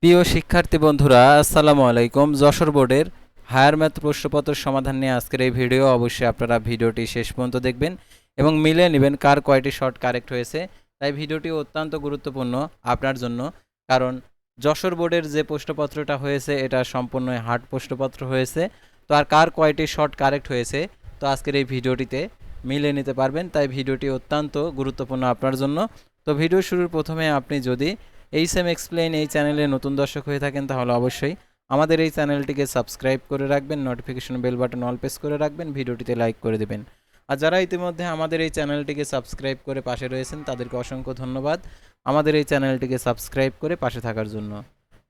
প্রিয় শিক্ষার্থী বন্ধুরা, আসসালামু আলাইকুম। যশোর বোর্ডের হায়ার ম্যাথ প্রশ্নপত্রের সমাধান নিয়ে আজকের এই ভিডিও। অবশ্যই আপনারা ভিডিওটি শেষ পর্যন্ত দেখবেন এবং মিলিয়ে নেবেন কার কয়টি শর্ট কারেক্ট হয়েছে। তাই ভিডিওটি অত্যন্ত গুরুত্বপূর্ণ আপনার জন্য, কারণ যশোর বোর্ডের যে প্রশ্নপত্রটা হয়েছে এটা সম্পূর্ণ হার্ড প্রশ্নপত্র হয়েছে। তো আর কার কয়টি শর্ট কারেক্ট হয়েছে তো আজকের এই ভিডিওটিতে মিলিয়ে নিতে পারবেন। তাই ভিডিওটি অত্যন্ত গুরুত্বপূর্ণ আপনার জন্য। তো ভিডিও শুরুর প্রথমে আপনি যদি এইচএম এক্সপ্লেইন এই চ্যানেলে নতুন দর্শক হয়ে থাকেন তাহলে অবশ্যই আমাদের এই চ্যানেলটিকে সাবস্ক্রাইব করে রাখবেন, notification bell button all press করে রাখবেন, ভিডিওটিতে লাইক করে দেবেন। আর যারা ইতিমধ্যে আমাদের এই চ্যানেলটিকে সাবস্ক্রাইব করে পাশে রয়েছেন তাদেরকে অসংখ্য ধন্যবাদ আমাদের এই চ্যানেলটিকে সাবস্ক্রাইব করে পাশে থাকার জন্য।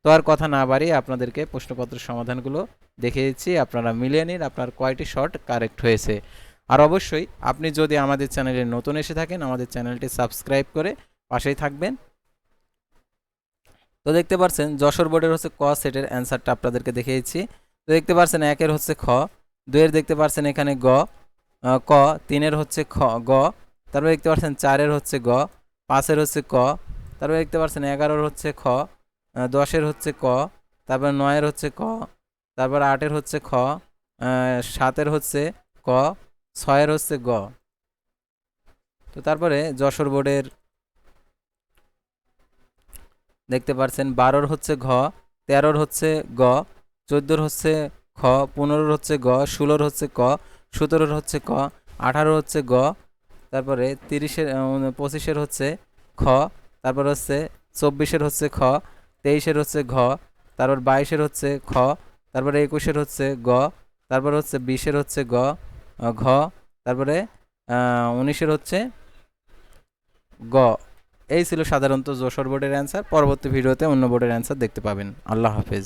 তো আর কথা না বাড়িয়ে আপনাদেরকে প্রশ্নপত্রের সমাধানগুলো দেখিয়ে দিচ্ছি, আপনারা মিলিয়ে নিন আপনার কয়টি শর্ট কারেক্ট হয়েছে। আর অবশ্যই আপনি যদি আমাদের চ্যানেলে নতুন এসে থাকেন আমাদের চ্যানেলটি সাবস্ক্রাইব করে পাশেই থাকবেন। তো দেখতে পাচ্ছেন যশোর বোর্ডের হচ্ছে ক সেটের অ্যান্সারটা আপনাদেরকে দেখিয়েছি। তো দেখতে পাচ্ছেন একের হচ্ছে খ, দুইয়ের দেখতে পাচ্ছেন এখানে গ, ক, তিনের হচ্ছে খ গ, তারপরে দেখতে পাচ্ছেন চারের হচ্ছে গ, পাঁচের হচ্ছে ক, তারপরে দেখতে পাচ্ছেন 11-র হচ্ছে খ, 10-এর হচ্ছে ক, তারপর 9-এর হচ্ছে ক, তারপর 8-এর হচ্ছে খ, 7-এর হচ্ছে ক, 6-এর হচ্ছে গ। তো তারপরে যশোর বোর্ডের দেখতে পাচ্ছেন 12-র হচ্ছে ঘ, 13-র হচ্ছে গ, 14-র হচ্ছে খ, 15-র হচ্ছে গ, 16-র হচ্ছে ক, 17-র হচ্ছে ক, 18-র হচ্ছে গ, তারপরে 25-এর হচ্ছে খ, তারপর হচ্ছে 24-এর হচ্ছে খ, 23-এর হচ্ছে ঘ, তারপর 22-এর হচ্ছে খ, তারপরে 21-এর হচ্ছে গ, তারপর হচ্ছে 20-এর হচ্ছে ঘ, তারপরে 19-এর হচ্ছে গ। এই ছিল সাধারণত যশোর বোর্ডের অ্যান্সার। পরবর্তী ভিডিওতে অন্য বোর্ডের অ্যান্সার দেখতে পাবেন। আল্লাহ হাফেজ।